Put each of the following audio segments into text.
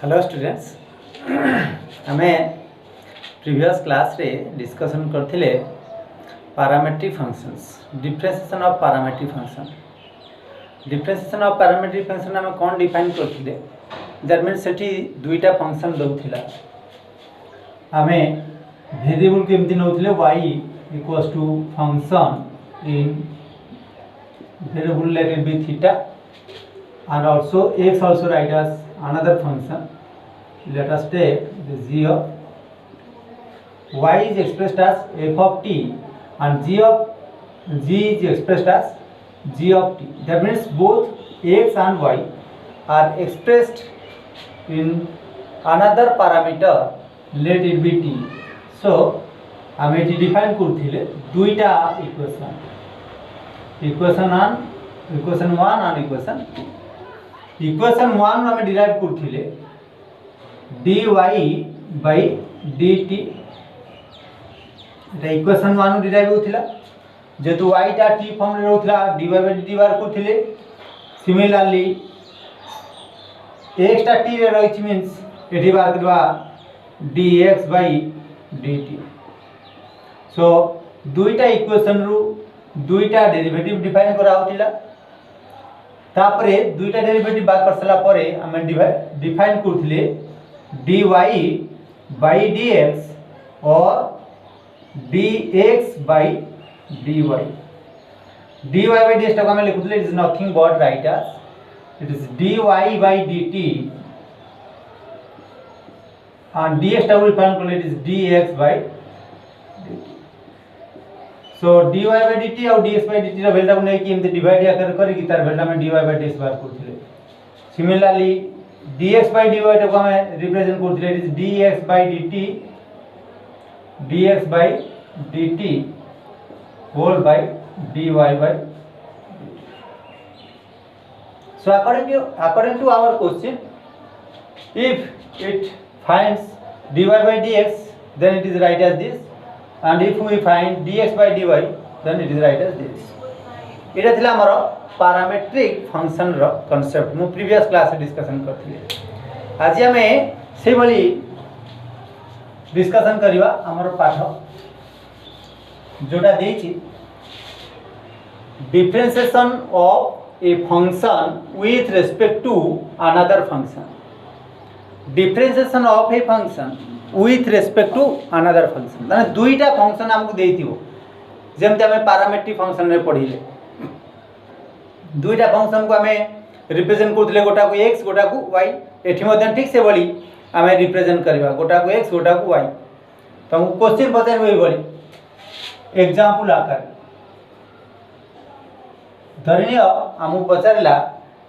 Hello students आम previous class रे discussion करथिले parametric functions differentiation of parametric function differentiation of parametric function आम कौन डिफाइन करथिले दैट मीन्स सेठी दुईटा फंक्शन दउथिला आम वेरिएबल केमती नउथिले y equals to function in variable let it be theta and also x also write as another function. Let us take the g of y is expressed as f of t and g is expressed as g of t. That means both x and y are expressed in another parameter, let it be t. So आम ये define करथिले दुईटा equation 1 and equation 2. Equation 1 में derive करथिले dy by dt रे equation 1 derive होथिला जेतु y टा t form रे होथिला dy by dt बार करथिले सिमिलरली x टा t रे रहिछि मींस एठी बार करबा dx by dt. सो दुईटा इक्वेशन रु दुईटा डेरिवेटिव डिफाइन करा होथिला तापरे दुईटा डेरिवेटिव बात कर सला परे हमें डिफाइन करथिले dy by dx और dx by dy. dy by dx टा हमें लिखुथिले it is nothing but right as it is dy by dt and dx टा विल फाइंड करले it is dx by dt. So dy by dt और dx by dt रा value ने कि एमते divide या कर कि तार वैल्यू में dy by dx बार करथिले. सिमिलरली dx by dy टा हमें रिप्रेजेंट करथिले it is dx by dt whole by dy by dt. So according to our question, if it finds dy by dx then it is right as this, and if we find dx by dy then it is right as this. एटा थिला हमर parametric function रो concept मु previous class रे discussion करथिले. आज हमें से भली discussion करिवा हमर पाठ जोटा देछि differentiation of a function with respect to another function. Differentiation of a function with respect to another function माने दुईटा फंक्शन हमकु देइथिबो जेमते हमें पैरामीट्रिक फंक्शन रे पढिले दुईटा फंक्शन को हमें रिप्रेजेंट करथिले गोटा को x गोटा को y. एठी मध्यन ठीक से बली हमें रिप्रेजेंट करबा गोटा को x गोटा को y. तो हम क्वेश्चन पचारबे बली एग्जांपल आकार धरिनियो हमु पचारला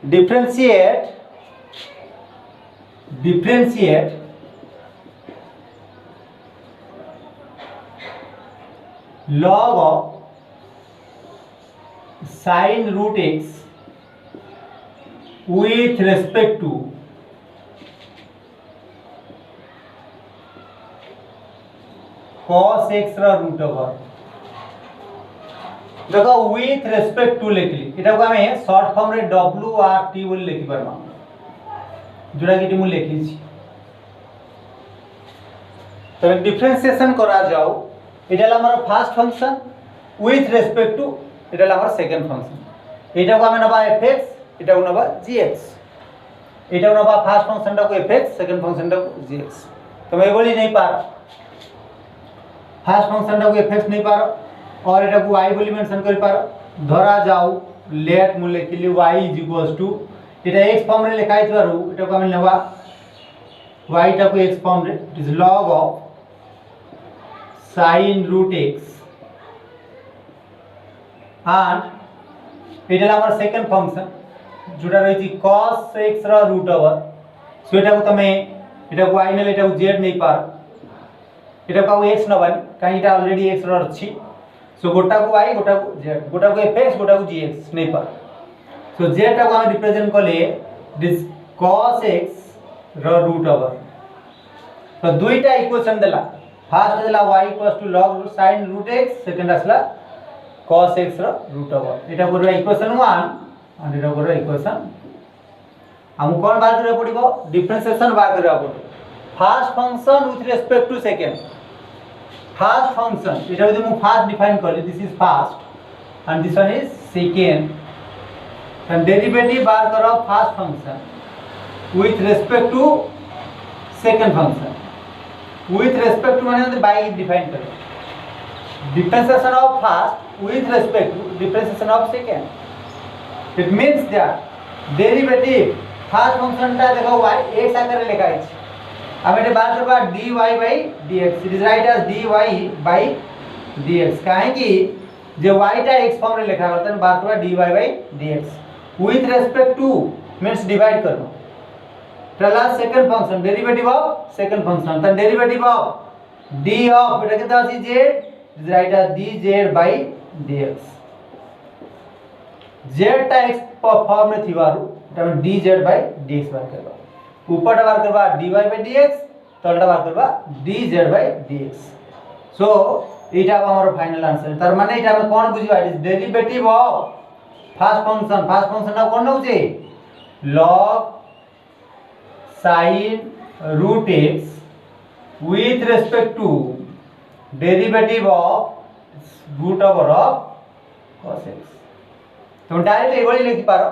differentiate log of sin root x with respect to cos x रा रूट ओवर. देखो with respect to लिखली एटा को हमें शॉर्ट फॉर्म रे w r t बोल लिखि परबा जोड़ा कि मु लिखि छी. तो डिफरेंशिएशन करा जाओ एटा हमर first function with respect to एटा हमर सेकंड फंक्शन. एटा को हमें नबा fx एटा को नबा gx. एटा को नबा फर्स्ट फंक्शन टा को fx सेकंड फंक्शन टा को gx. तो मैं बोली नहीं पार फर्स्ट फंक्शन टा को fx नहीं पार और एटा को y बोली मेंशन कर पार धरा जाओ लेट मु लिखली y एटा x फॉर्म रे लिखाइ थरु एटा को हमें नबा y टा को x फॉर्म रे it is log of sin root x and एटा हमर सेकंड फंक्शन जोटा रही छी cos x रा रूट ओवर. सो एटा को तमे एटा को y ने एटा को z नहीं पार एटा को x न बन काई एटा ऑलरेडी x रा अछि. सो गोटा को y गोटा को z गोटा को fx गोटा को gx नहीं पार. सो z टा को हम रिप्रेजेंट करले दिस cos x रा रूट ओवर. तो दुईटा इक्वेशन देला फर्स्ट देला y log sin root x second असला cos x रा रूट ओवर. एटा करबा इक्वेशन 1 and एटा करबा इक्वेशन हमको कौन बाहर करबा पड़िबो डिफरेंशिएशन बाहर करबा पड़िबो first function with respect to second first function इटा यदि मु फर्स्ट डिफाइन करली this is first and this one is second and derivative बाहर करो first function with respect to second function with respect to माने by define करो differentiation of first with respect to differentiation of second it means that derivative first function टा देखो y x आकर लिखा है अब एटे बात करबा dy by dx it is right as dy by dx काहे कि जे y टा x फॉर्म रे लिखा होता है बात करबा dy by dx with respect to means divide करो पहला second function derivative of second function त डेरिवेटिव ऑफ d ऑफ एटा केता अछि z is right as dz by dx z टा x फॉर्म में थिबारु त dz by dx बार करबा ऊपर बार करबा dy by dx तलटा बार करबा dz by dx सो एटा हमर फाइनल आंसर तार माने एटा हम कोन बुझिबा it is derivative of first function ना कोन होचे log sin root x with respect to derivative of root over of cos x तो डायरेक्ट ये वाली लिख पारो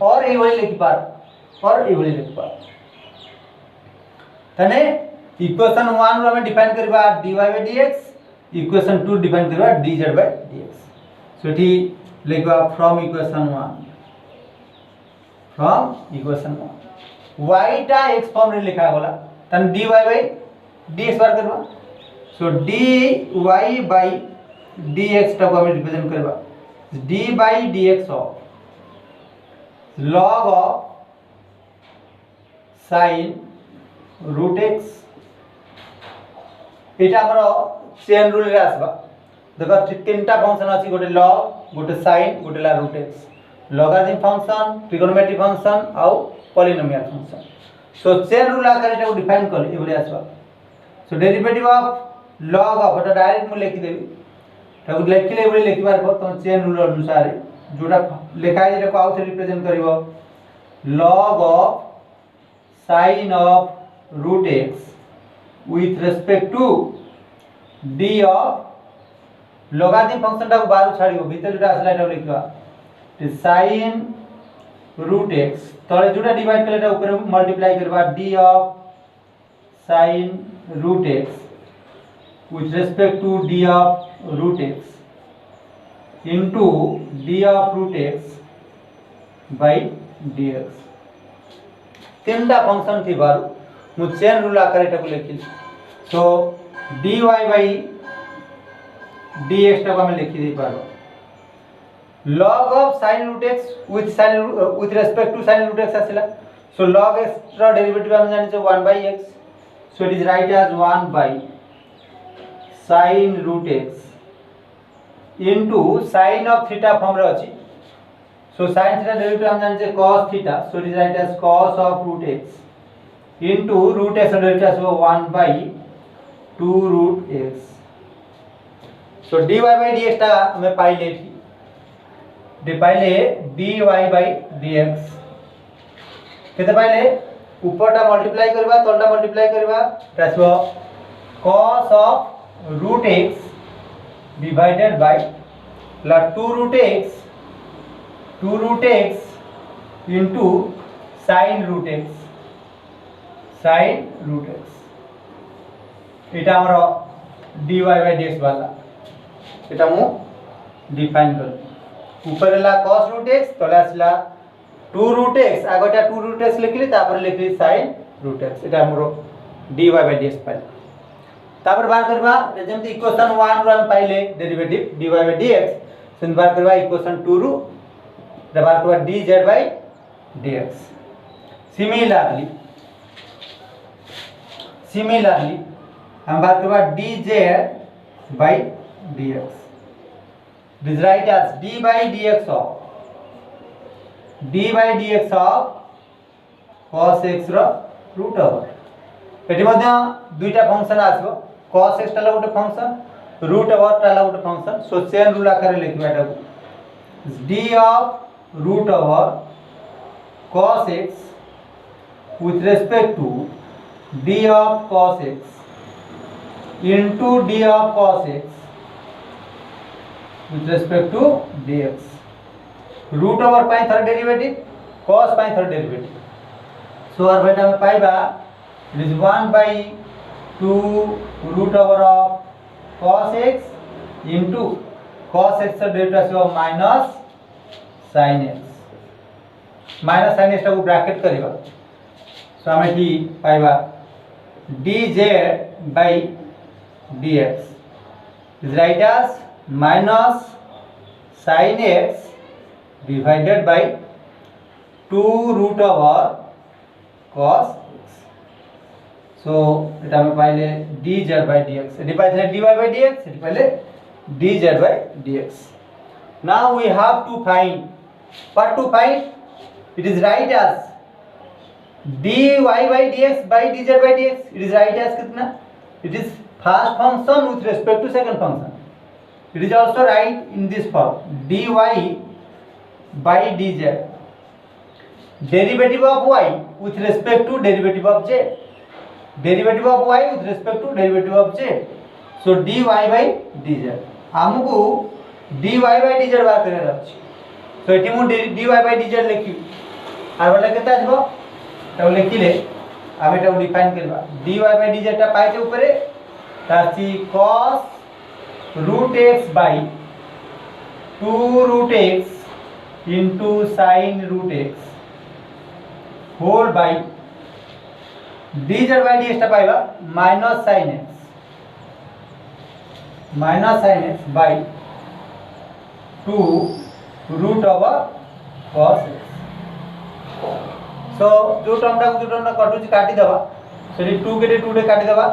और ये वाली लिख पारो और ये वाली लिख पारो तने इक्वेशन 1 रो हम डिफाइन करबा dy by dx equation 2 define करबा dz by dx सो एठी लिखबा फ्रॉम इक्वेशन 1 y टा x फॉर्म रे लिखा होला तन dy by dx बार करबा सो dy by dx टा को हम रिप्रेजेंट करबा d by dx of log of sin root x एटा हमरो चेन रूल रे आसबा देखो तीनटा फंक्शन अछि गोटे log गोटे sin गोटे ला root x logarithm function trigonometry function आउ polynomial function so chain rule आकर एटा को डिफाइन कर ए बले आसबा so derivative of log of एटा डायरेक्ट मु लिखि देबी ताको लिखिले बले लिखि पारबो तो चेन रूल अनुसार जोटा लिखा है जेको आउ represent करिवो log of sin of root x with respect to d of logarithm function टा को बाहर छाड़िबो भीतर जोटा असला एटा लिखबा sin root x तले जोटा डिवाइड करले ऊपर मल्टीप्लाई करबा d of sin root x with respect to d of root x into d of root x by dx तीनटा फंक्शन थी बार मु चेन रूल आकार एटा को लिखि सो dy by dx टा को हम लिखि दे पारो log of sin root x with respect to sin root x आसिला so log x रा डेरिवेटिव हम जानि छ 1 by x so it is right as 1 by sin root x into sin of theta form रे अछि so sin theta derivative हम जानि छ cos theta so it is right as cos of root x into root x derivative आसबो 1 by 2 root x so dy by dx टा हमें पाइले दे पाइले dy by dx केते पाइले ऊपरटा मल्टीप्लाई करबा तलटा मल्टीप्लाई करबा तासबो cos of root x divided by La 2 root x into sin root x एटा हमरो dy by dx वाला एटा मु डिफाइन कर ऊपर ला cos root x तले आसला 2 root x आगोटा 2 root x लिखली तापर लिखली sin root x एटा हमरो dy by dx पाइल तापर बार करबा जेमति इक्वेशन 1 रो हम पाइले डेरिवेटिव dy by dx सेन बार करबा इक्वेशन 2 रो बार करबा dz by dx सिमिलरली हम बात करबा dz by dx this is right as d by dx of cos x रो रूट ओवर एटी मध्ये दुईटा फंक्शन आसबो cos x टाला गोटे फंक्शन रूट ओवर टाला गोटे फंक्शन सो चेन रूल आकार लिखबा एटा d of root over cos x with respect to d of cos x into d of cos x with respect to dx. Root over pi third derivative cos pi third derivative. So आर बेटा में पाइबा it is 1/2 root over of cos x into cos x डेरिवेटिव आसीबो minus sin x. Minus sin x को bracket करिबा. So हमें एठी पाइबा dz by dx is right as minus sin x divided by 2 root over cos x. So এটা আমি পাইলে dz by dx, এটি পাইলে dy by dx, এটি পাইলে dz by dx. Now we have to find, what to find? It is right as dy by dx by dz by dx. It is right as कितना? It is first function with respect to second function. It is also right in this form, dy by dz, derivative of y with respect to derivative of z, derivative of y with respect to derivative of z. So dy by dz हमको dy by dz बात करने रखी. So eighty मु dy by dz लिखी are वाला केता आछबो ताऊ लिखिले आमे एटा define करबा. dy by dz टा पाइते ऊपरे ताची cos root x by 2 root x into sin root x whole by dz by dx टा पाइबा minus sin x by 2 root over cos x. So जो टर्म टा कटुची काटी देबा. सेठी 2 के 2 रे काटी देबा.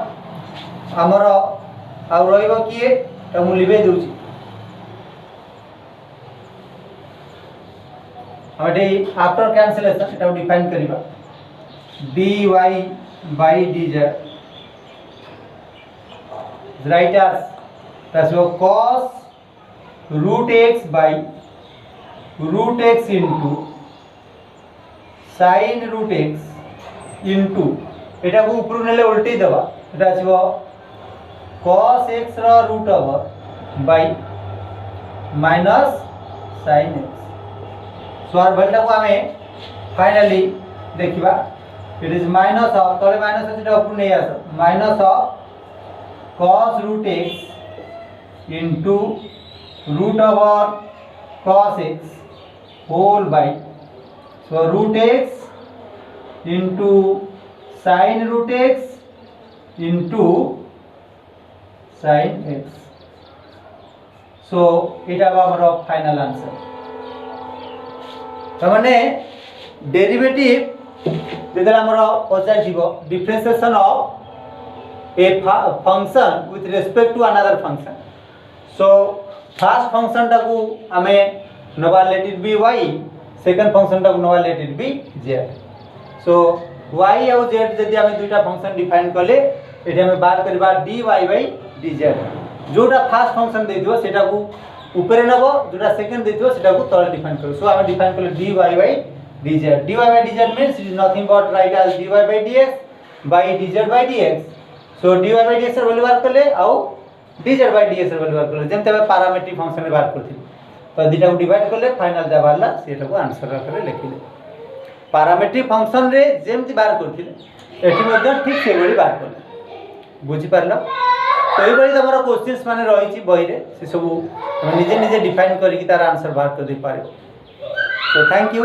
हमर आ रहिबो किए त मु लिबे दउची. हम एटी आफ्टर कैंसिलेशन एटा डिफाइन करिबा. dy by dz is right as that's your cos root x by root x into sin root x into एटा को ऊपर नेले उल्टी देबा. एटा आसीबो cos x रो root over by minus sin x. So आर भलटा को हमें फाइनली देखिबा. इट इज माइनस ऑफ तले माइनस अछि ता ऊपर नै आसो minus of cos root x into root over cos x whole by so root x into sin root x into sin x. So এটা हमर फाइनल आंसर. तमाने डेरिवेटिव जेतला हमर पचार जीवो differentiation of a function with respect to another function. So first function टा को हमें नोवा let it be y, second function टा को नोवा let it be z. So y और z जदि हमें दुईटा फंक्शन डिफाइन करले एठी हमें बात करबा dy by dz. जोटा फर्स्ट फंक्शन देथिबो सेटा को ऊपर नबो, जोटा सेकंड देथिबो सेटा को तळे डिफाइन करो. सो हमें डिफाइन करले dy by dz. dy by dz means it is nothing but right as dy by dx by dz by dx. So dy by dx ର वैल्यू बात करले आउ dz by dx ର वैल्यू बात करले जेमते हमें पैरामीट्रिक फंक्शन रे बात करथिल. तो दिटा को डिवाइड करले फाइनल जा बारला सेटा को आंसर करे लिखिले. पैरामीट्रिक फंक्शन रे जेमति बात करथिल एठी मध्ये ठीक से बडी बात करले. बुझी पारलो. तो ये बड़ी तमरा क्वेश्चंस माने रहिछि बही रे से सब निजे निजे डिफाइन करी कि तार आंसर बात कर दे पारे. So thank you.